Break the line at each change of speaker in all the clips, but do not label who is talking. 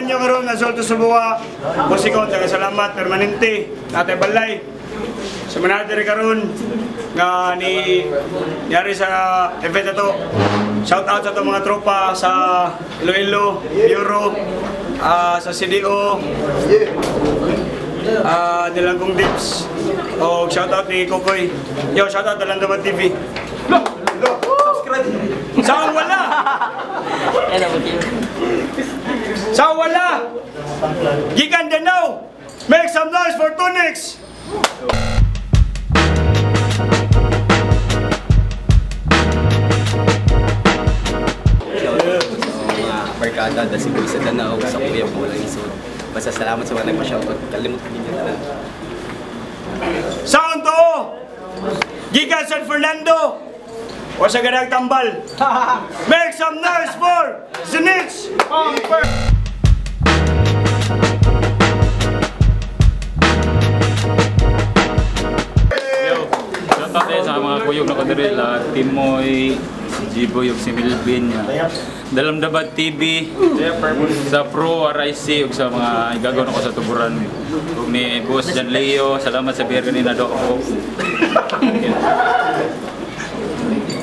inyo karon nga Solto Subuwa. Bosikon sa salamat permanente Tatay Balay. Sa manager karon nga ni yari sa event ito. Shout out sa itong mga tropa sa Iloilo, Bureau, sa CDO, Nilangkong Dips. O shout out ni Kokoy. Yo, shout out na Landaman TV. Saan wala? Saan wala? Gikan din now. Make some noise for Tunix.
Barkada, da siguro sa Danao, sa Kuya po lang iso. Basta salamat sa mga nagpa-shoutout. Kalimutan ninyo na lang.
Sound to! Gikan San Fernando! O sa ganang tambal! Make some noise for Zenich!
Shoutout tayo sa mga kuyog na kadaril, Timoy, si Jiboy, si Milvin, Dalamdabat TV, sa Pro, RIC, ug sa mga igagaw na ko sa tuburan. Ug ni Boss Jan Leo, salamat sa beer kanina do ako.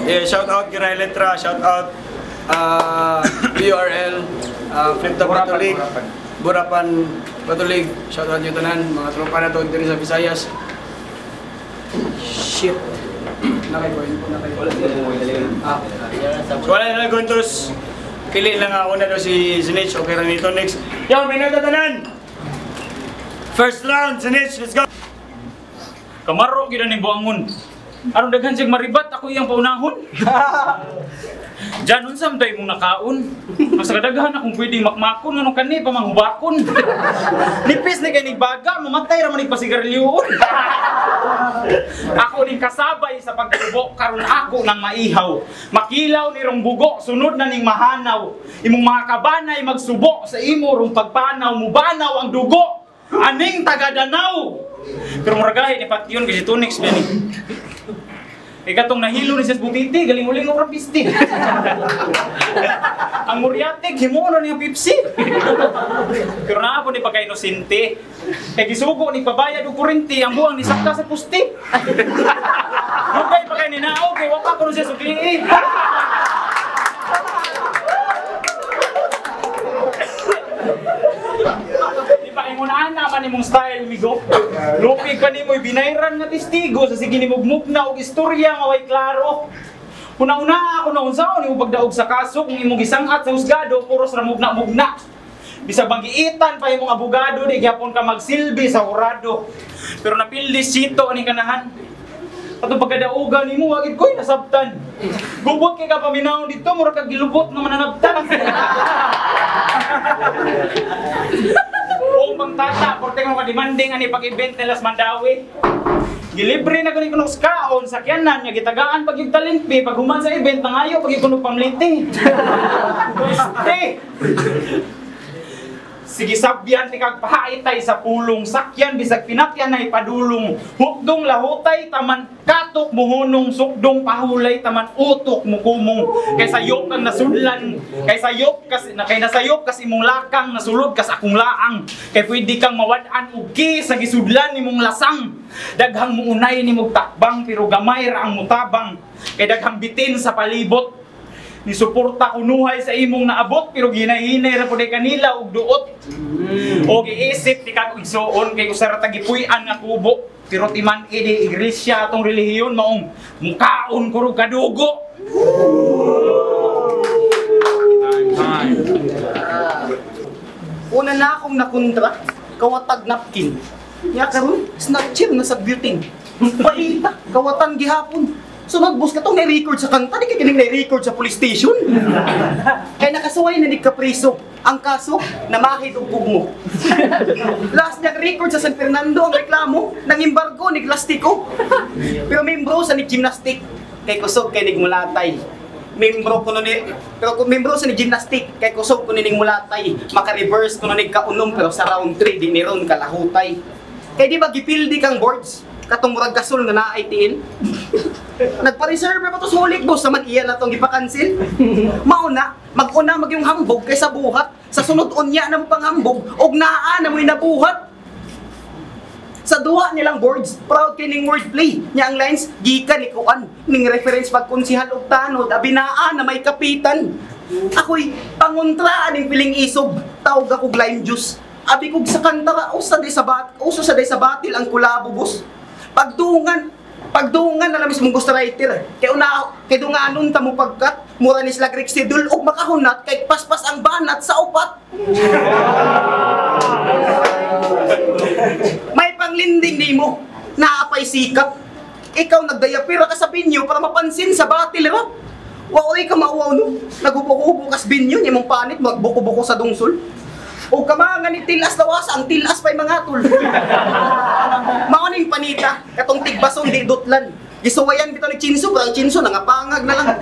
Yeah, shout out Giray Letra, shout out BURL, Fliptop Batulig, Burapan Batulig, shout out yung tanan, mga tropa na to dito sa Visayas. Shit. Wala na guntos. Pili lang ako na daw si Zenich. Okay rin ito next. Yo, minuto tanan! First round, Zenich, let's go!
Kamaro gina ni Buangon. Aron daghan siyang maribat, ako iyang paunahon. Diyan unsam tay mong nakaon. Mas kadaghan akong pwedeng makmakon ngano kani pamanghubakon. Nipis ni kay baga, mamatay ra man ig pasigarilyoon. Ako din kasabay sa pagtubo karon ako nang maihaw. Makilaw ni rong bugo, sunod na ning mahanaw. Imong mga kabanay magsubo sa imo rong pagpanaw, mubanaw ang dugo. Aning taga Danau. Pero muragahi ni Patyon kasi Tunix ba ni. Ikatong nahilo ni Sis Butiti, galing-uling orang pisti. Ang Muriatic, himuno niya Pepsi. Pero naa po ni pagka-inosente. Kaya gisugo ni pabayad o kurinti, ang buwang ni sakta sa pusti. Lugay pa kayo ninao, kaya wapa ko nun siya sukli. Ingunaan naman imong style, migo. Lupig pa nimo'y binayran nga testigo sa sige nimugmug na og istorya nga way klaro. Una-una ako na unsaon imo pagdaog sa kaso kung imong gisangat sa husgado puros ra mugna-mugna. Bisag magiitan pa imong abogado di gyapon ka magsilbi sa hurado. Pero napildi sito ani kanahan. Atong pagkadaugan nimo wagid koy nasabtan. Gubot kay ka paminaw dito mura kag gilubot nga mananabtan. O bang tata, porte ko demanding ani pag-event nila sa Mandawi. Gilibre na kuning kunog kaon sakyanan nya gitagaan pag yung talent fee pag human sa event nangayo pag kunog pamliti. Sige sabyan ti kag pahaitay sa pulong sakyan bisag pinakyan na ipadulong hukdong lahutay taman katok muhunong sukdong pahulay taman utok mukumong kay sayop kang nasudlan kay sayop kay nasayop kasi imong lakang nasulod kas akong laang kay pwede kang mawad-an og ki sa gisudlan nimong lasang daghang muunay nimong takbang pero gamay ra ang mutabang kay daghang bitin sa palibot ni suporta kunuhay sa imong naabot pero ginahinay ra pud kanila og duot. O giisip ti kag igsuon kay usara ta gipuy-an nga kubo pero timan idi iglesia atong relihiyon maong mukaon ko kadugo.
Una na akong nakontra, kawatag napkin. Ya karon, snatcher na sa butin. Paita, kawatan gihapon. Sunod bus ka tong na-record sa kanta, di ka kining na-record sa police station. Kaya nakasuway na ni kapriso. Ang kaso, namahid og pugmo. Last niya record sa San Fernando ang reklamo, nang embargo ni plastiko. Pero membro sa ni gymnastic, kay kusog kay nigmulatay. Membro ko ni pero kung membro sa ni gymnastic kay kusog ko ning mulatay, maka-reverse ko ning kaunom pero sa round 3 di ni ron kalahutay. Kay di ba gipildi kang boards? Katong murag gasol nga naay tiil. Nagpa-reserve pa to sulik boss sa man iya na tong gipa-cancel. Mauna, mag-una mag yung hambog kaysa buhat. Sa sunod unya na mo panghambog, og naa na mo'y nabuhat. Sa duwa nilang boards, proud kay ning wordplay. Nya ang lines, gikan ni Kuan. Ning reference pagkonsihal og tanod, abinaan na may kapitan. Ako'y pangontraan ning piling isob, tawag ako lime juice. Abi kog sa kantara, uso sa day sa batil ang kulabo, boss. Pagdungan na lang mismong ghostwriter. Kay dunganon ta mo pagkat, mura ni sila Greek sidul, og makahunat, kay paspas ang banat sa upat. May panglinding ni mo, naapay sikap. Ikaw nagdayapira ka sa binyo para mapansin sa batil rap. Waoy ka mauwaw no, nagubuko-buko kas binyo, niya mong panit, magbuko-buko sa dungsol. O kamangan ni tilas lawas, ang tilas pa'y mga tul. Maoning panita, katong tigbason di dutlan. Gisuwayan bitaw ni Chinso, pero ang Chinso nangapangag na lang.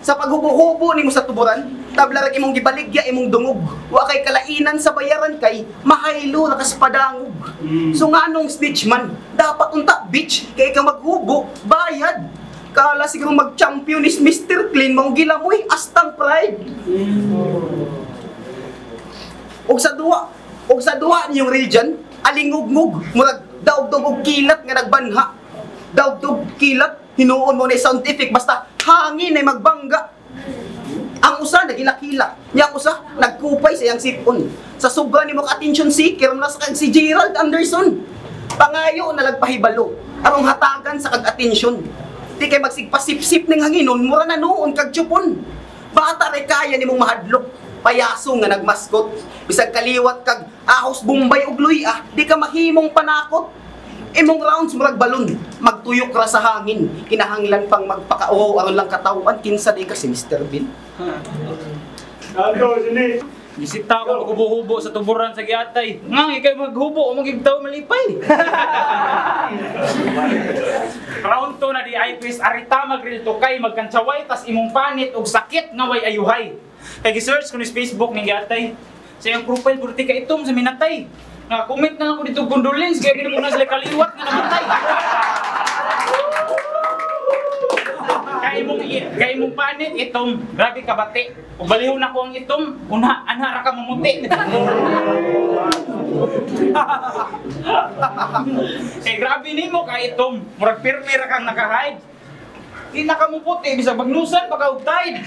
Sa paghubo-hubo ni mo sa tuburan, tablarag imong gibaligya imong dungog. Wa kay kalainan sa bayaran kay mahaylo na kaspadangog. So nganong snitch man, dapat unta bitch kay ka maghubo, bayad. Kala siguro mag-champion is Mr. Clean mong gilamoy astang pride. Og sa duwa niyong religion, alingugmug, murag daog-dog og kilat nga nagbanha. Daog-dog kilat, hinuon mo na scientific, basta hangin ay magbangga. Ang usa nagilakila, niya usa nagkupay sa iyang sipon. Sa sobra ni mo ka-attention seeker, na sa si Gerald Anderson. Pangayo na lagpahibalo, arong hatagan sa kag-atensyon. Di kay magsigpasip-sip ning hanginon, mura na noon kag tsupon. Bata ray kaya nimong mahadlok. Payaso nga nagmaskot, bisag kaliwat kag ahos bumbay ug luya, di ka mahimong panakot. Imong rounds murag balon, magtuyok ra sa hangin, kinahanglan pang magpakauaw aron lang katawan, kinsa di ka si Mr. Bean.
Ano, sini?
Bisita ko maghubo-hubo sa tuburan sa giatay. Nga, ikay maghubo o magigtaw malipay. Round 2 na di ay twist arita magril to kay magkantsaway tas imong panit og sakit nga way ayuhay. Kay gi-search ko ni Facebook ning giatay. Sa iyang profile burti ka itom sa minatay. Na-comment na lang ko dito condolence kaya gina ko na sila kaliwat nga namatay. Kay imong panit itom, grabe ka bati. Ug baliw na ko ang itom, anhara ka mamuti. Grabe nimo ka itom, murag pirpira kang naka-hide. Di na ka muputi, bisag magnusan pagka og tide.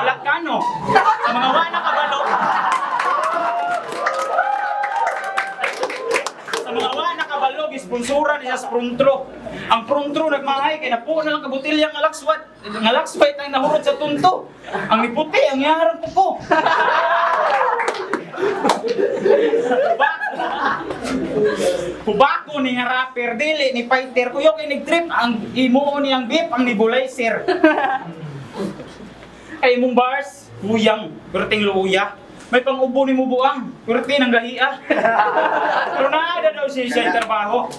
Ulat ka no. Sa mga wana kabalo. Sa mga wana kabalo, gisponsoran niya sa Pruntro. Ang Pruntro nagmahay kay napuo na lang kabutilya nga lakswat. Nga lakswat ang nahurot sa tunto. Ang niputi, ang yarang puko. Hubako ni nga rapper, dili ni fighter. Kuyo kay nag-trip, ang imo niyang beef, ang nebulizer. Ay imong bars, huyang, perting luya. May pang-ubo ni mo buang, perting ang gahia. Pero naada daw siya trabaho.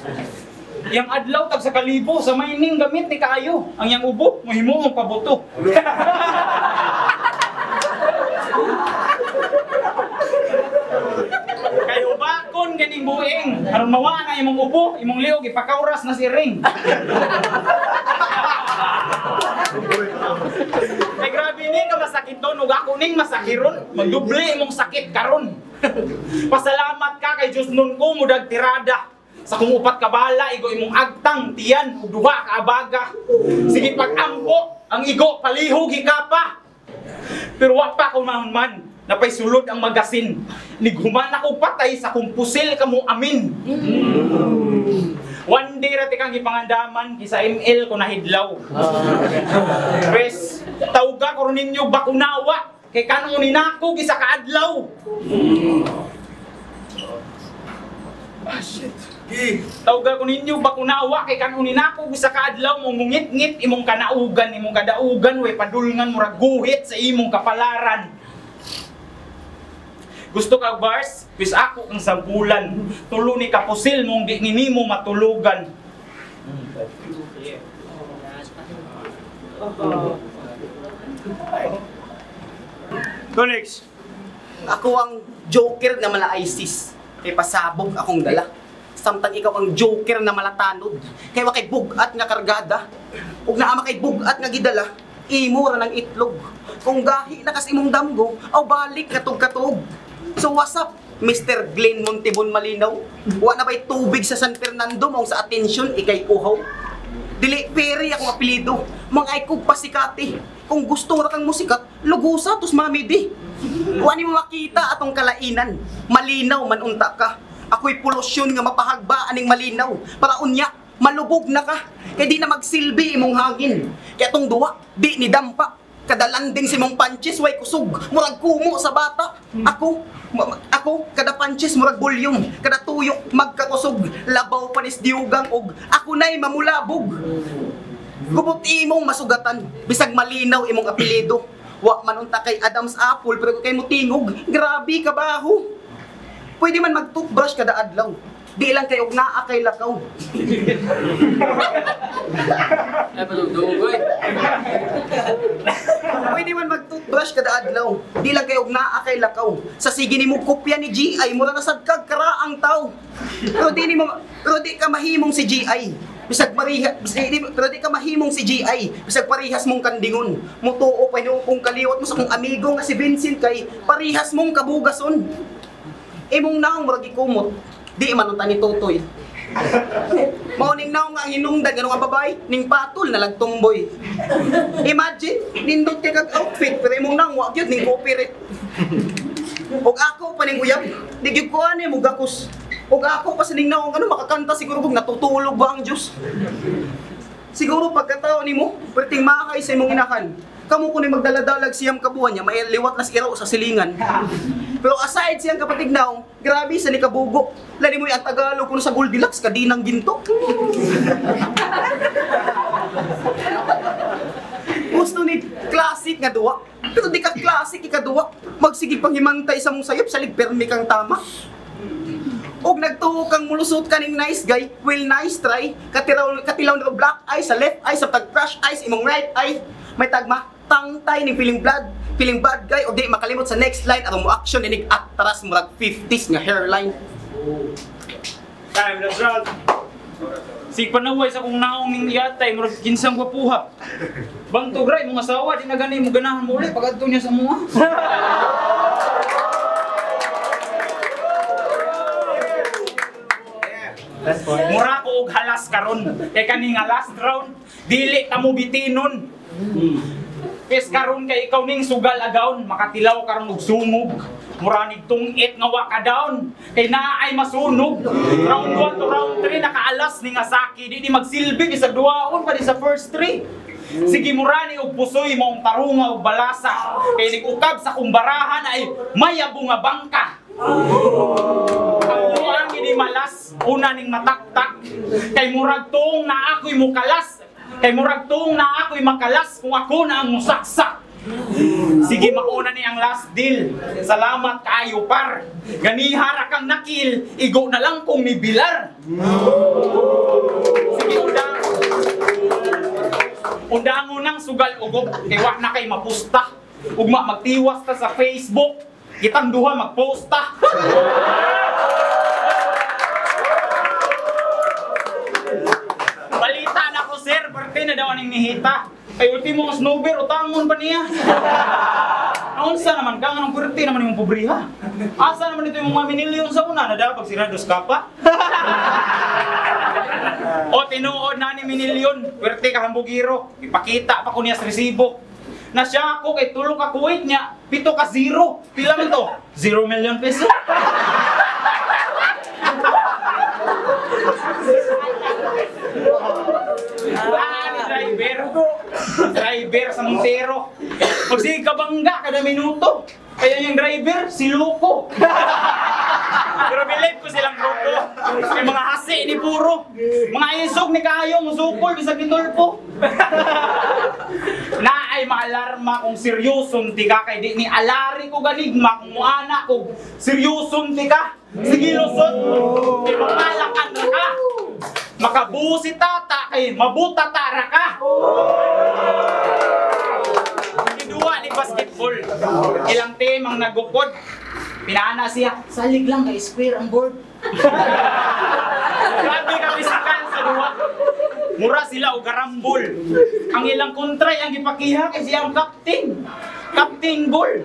Yang adlaw tag sa kalibo sa mining gamit ni kaayo. Ang yang ubo, mahimo mong pabuto. Kayo bakon ganing buing. Aron mawa na imong ubo, imong liog ipakauras na si ring. Kay grabe ni ka masakiton ug ako ning masakiron, magduble imong sakit karon. Pasalamat ka kay Diyos nun ko mudag tirada. Sa kung upat ka bala, igo imong agtang, tiyan, ug duha ka abaga. Sige pag-ampo, ang igo palihog hikapa. Pero wa pa ko man, napay sulod ang magasin. Nighuman ako patay sa kung pusil ka mo amin. One day rati kang ipangandaman, kisa ML ko nahidlaw. Pres, tawga ko rin ninyo bakunawa, kay kanong ninako kisa kaadlaw. Shit. Tawga ko ninyo bakunawa kay kanong ninako bisa kaadlaw mong ngit-ngit imong kanaugan imong kadaugan way padulngan murag guhit sa imong kapalaran. Gusto ka bars? Bis ako ang sampulan. Tulo ni kapusil mong di nimo matulugan.
Tonix.
Ako ang joker na mala ISIS. Kay pasabog akong dala. Samtang ikaw ang joker na malatanod. Kay wa kay bugat nga kargada. Ug naa kay bugat nga gidala. imo ra ng itlog. Kung gahi na kas imong damgo, aw balik katog-katog. So what's up, Mr. Glenn Montibon Malinaw? Wa na ba'y tubig sa San Fernando mong sa atensyon ikay uhaw? Dili peri akong apelido, mga ikog pasikati. Kung gusto ra kang musikat, lugusa tos mamidi. Wa ni mo makita atong kalainan, malinaw man unta ka. Ako'y polusyon nga mapahagba aning malinaw. Para unya, malubog na ka. Kaya di na magsilbi imong hangin. Kaya tong duwa, di ni dampa. Kadalanding si mong panches, way kusog. Murag kumo sa bata. Ako, kada panches murag bulyong. Kada tuyok, magkakusog. Labaw panis diugang og ako na'y mamulabog. Gubot imong masugatan. Bisag malinaw imong apelido. Wa man unta kay Adam's apple, pero kay mo tingog. Grabe kabaho. Pwede man mag-toothbrush kada adlaw. Di lang kay og naa kay lakaw. Pwede man mag-toothbrush kada adlaw. Di lang kay og naa kay lakaw. Sa sige nimo kopya ni GI mura na sad kag karaang taw. Pero di ka mahimong si GI. Pero di ka mahimong si GI. Bisag parihas mong kandingon. Mutuo pa kung kaliwat mo sa kong amigo nga si Vincent kay parihas mong kabugason. Imong naong murag ikumot, di man unta ni Totoy. Mauning naong nga hinungdan ganong ang babay, ning patol na lagtumboy. Imagine, nindot kay kag outfit, pero imong naong wa gyud ning copyright. Og ako pa ning uyab, di gyud ko ani mo gakos. Og ako pa sining naong makakanta siguro kung natutulog ba ang Dios. Siguro pagkatao nimo, perting maakay sa imong inakan. Kamu kunin magdaladalag siyang kabuhan niya, may liwat nas iraw sa silingan. Pero aside siyang kapatid naong, grabe sa likabugo. Lali mo yung Tagalog kuno sa Goldilocks, kadinang ginto. Gusto ni classic nga duwa. Pero di ka classic ikaduwa. Magsige pang himantay sa mong sayop, salig permi kang tama. Og nagtuo kang mulusot kaning nice guy, well nice try. Katilaw na black eye sa left eye, sa tag-crush eyes, imong right eye. May tagma, tangtay ni feeling bad guy, o di makalimot sa next line, atong mo action, inig atras murag 50s nga hairline.
Time, let's roll.
Sig panaway sa kong naong ning yatay, murag kinsang gwapuha. Bantog ray, mga asawa, di na gani mo ganahan mo ulit, pag-adto niya sa mga. Mura ko og halas karon, kay kani nga last round, dili ta mo bitinon. Kes karon kay ikaw ning sugal agawon, makatilaw karon og sumog. Mura nig tungit nga wa ka down, kay naay masunog. Round 1 to round 3 nakaalas ni nga saki, di magsilbi bisag duwaon pa di sa first 3. Sige murani og pusoy mong tarunga og balasa, kay nigukab sa kumbarahan ay mayabo nga bangka. Ang gini malas, una ning mataktak, kay murag tuong na ako'y mukalas, kay murag tuong na ako'y makalas kung ako na ang musaksak. Sige mauna ni ang last deal. Salamat kaayo par. Ganihara kang nakil, igo na lang kung may bilar. Sige undangon nang sugal ugok, kay wa na kay mapusta. Ugma magtiwas ta sa Facebook, kitang duha magposta. Balita na ko sir, parte na daw aning nihita. Kay ultimo nga snowbear, utangon pa niya. Naunsa naman ka, anong kurti naman yung pobriha? Asa naman ito yung mga minilyon sa una na daw pag sirados ka pa? O tinuod na ni minilyon, kurti ka hambugiro, ipakita pa ko niya sa resibo. Na siya ako kay tulong ka Kuwait niya, 7 ka 0. Pila man to? 0 million peso. Driver sa Montero. Pag sige kabangga kada minuto. Kaya yung driver, si Luko. Pero believe ko silang grupo. Yung mga hasi ni puro. Mga isog ni Kayo, musukol, bisag ni Tulpo. Na ay maalarma kung seryosong ti ka. Kay di ni alari ko ganigma kung muana ko seryosong ti ka. Sige lusot. Kay mamalakan na ka. Makabusi tata kay mabutatara ka. Idua ni basketball. Ilang team ang nagukod. Pinana siya, salig lang kay square ang board. Grabe ka physical sa duwa. Mura sila og garambol. Ang ilang kontray ang gipakiha kay siyang captain. Captain Bull.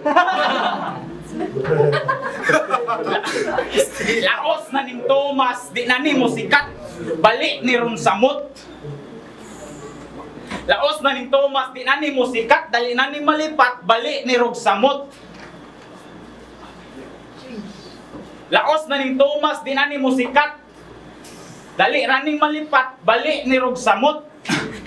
Laos na ning Thomas, di na nimo sikat. Bali ni ron samot. Laos na ning Thomas, di na nimo sikat, dali na ni malipat, bali ni rog samot. Laos na ning Thomas, di na nimo sikat, dali ra ning malipat, bali ni rog samot.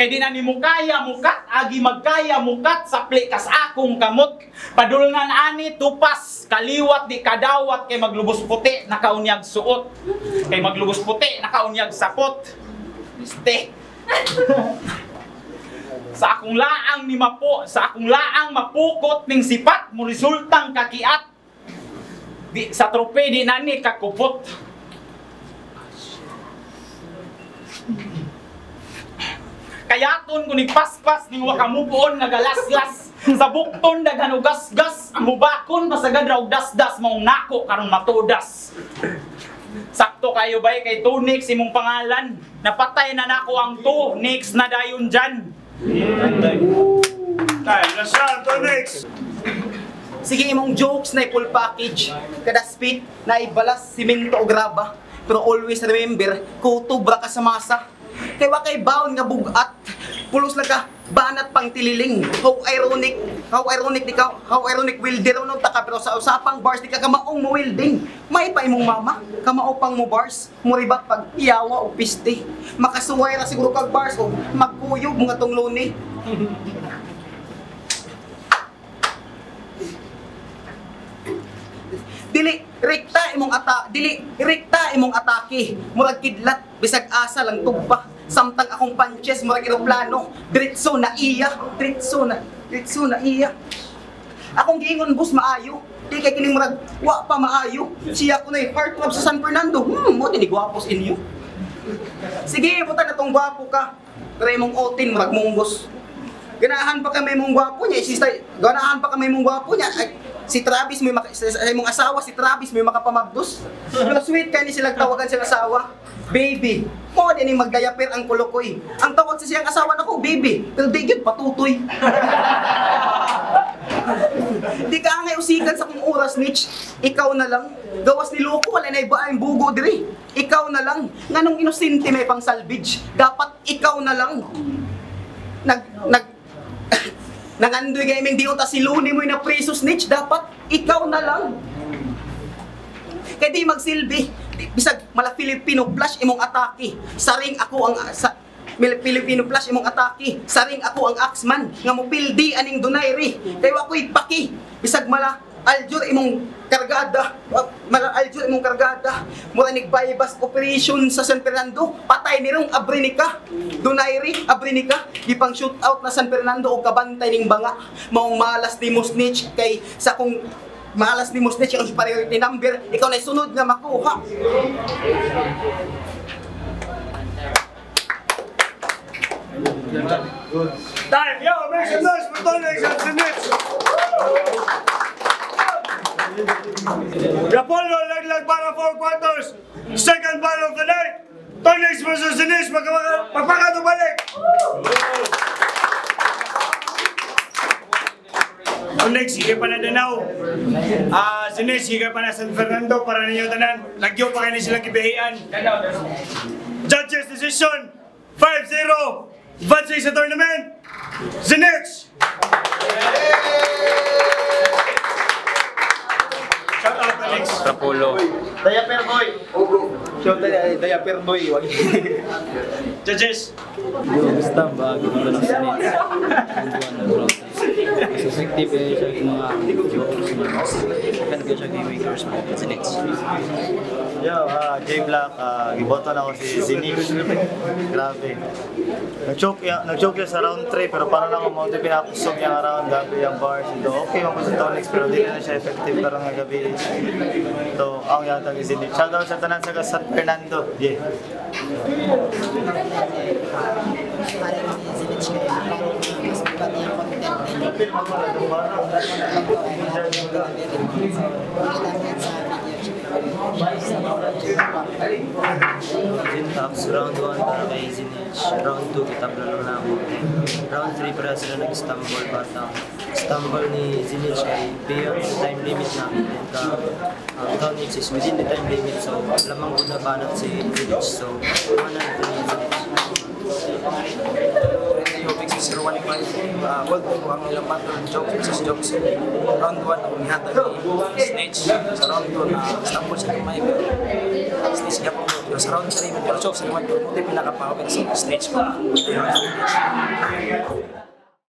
Kay di na nimo kaya mukat, agi magkaya mukat, sapli kas akong kamot. Padulngan ani tupas, kaliwat di kadawat, kay maglubos puti nakaunyag suot. Kay maglubos puti nakaunyag sapot. Miste. Sa akong laang ni mapo, sa akong laang mapukot ning sipat, mo resultang kakiat. Di sa trope di nani kakupot. Kayaton ko ni paspas ning wakamupuon nga galaslas. Sa bukton daghan og gasgas, ang mubakon masagad raw dasdas maong nako karon matudas. Sakto kayo bay kay Tunix imong pangalan. Napatay na nako ang Tunix na dayon dyan.
Time na siya, Tonix!
Sige imong jokes na full package. Kada spit na ibalas simento o graba. Pero always remember, kutubra ka sa masa. Kay wa kay baon nga bugat. Pulos lang ka, banat pang tililing. How ironic di ka, how ironic will di raw nung taka. Pero sa usapang bars, di ka kamaong mo wielding. May pa imong mama, kamao pang mo bars. Muribak pag iyawa o piste. Makasuway ra siguro kag bars o magkuyog mga tong luni. Dili rekta imong atake. Murag kidlat bisag asa lang tugba. Samtang akong punches murag eroplano. Diretso na iya. Akong giingon boss maayo. Di kay kining murag wa pa maayo. Siya ko na heart club sa San Fernando. Mo tini gwapos inyo. Sige, buta na tong gwapo ka. Pero imong otin murag munggos. Ganahan pa kami mong gwapo niya. Ganahan pa kami mong gwapo niya. Si Travis may sa imong asawa, si Travis may makapamabdos. Pero sweet kay ni sila tawagan siyang asawa. Baby. Mo din yung magdayaper ang kulokoy. Ang tawag sa siyang asawa nako, baby. Pero di gyud patutoy. Di ka ngay usikan sa kung oras niche. Ikaw na lang. Gawas ni loko wala na iba ang bugo diri. Ikaw na lang. Nganong inosente may pang salvage. Dapat ikaw na lang. Nangandoy kay ming diota si Luni mo na preso snitch, dapat ikaw na lang. Kaya di magsilbi, bisag mala Filipino flash imong atake. Saring ako ang Filipino flash imong atake. Saring ako ang axman nga mopildi aning dunayri. Kay wa ko'y paki, bisag mala aljur imong kargada. Mura nigbaybas operation sa San Fernando. Patay nirong abrinika. Dunayri, abrinika. Gipang shoot out na San Fernando o kabantay ning banga. Maong malas ni mo snitch kay sa kung malas ni mo snitch ang priority number. Ikaw na sunod nga makuha.
Time! Yo, make some noise for Tonix and Sinitz! Rapolo, laglag para 4 quarters! Second battle of the night! Tonix versus Sinitz, magpakato balik! Tonix, sige pa na Danao. Sinitz, sige pa na San Fernando para ninyo tanan. Lagyo pa kayo silang kibihian. Judges decision, 5-0. Advancing sa tournament, Sinitz! Shout out Alex.
Rapolo.
Diaper boy. Shout out diaper boy.
Judges.
Basta ba, gano'n lang sa nito. Effective siya yung mga jokes na kan siya game-makers mo sa next.
Yo, J Black, giboto na ako si Zinix. Grabe. Nag-choke yan sa round 3 pero paano lang mo pinapusog yung around gabi yung bars. Ito okay mo sa Tonix pero di na siya effective parang nga gabi. Ito, ang yata ni Zinix. Shoutout sa tanan sa San Fernando. Yeah.
Tapos round 1 para kay Zinich. Round 2 kitabla lang na ako. Round 3 para sila nag-stumble batang. Stumble ni Zinich kay beyond the time limit namin. And Tonix is within the time limit. So lamang ko na banat si Zinich. So 100 ni Zinich.
Yobix is 015. Gold po ang ilang battle Jokes versus Jokes. Round 1 ang nihatag ni Snitch. Sa round 2 na Istanbul sa kamay. Snitch niya po. Sa round 3 medyo Jokes naman po. Muti pinakapawag sa Snitch po.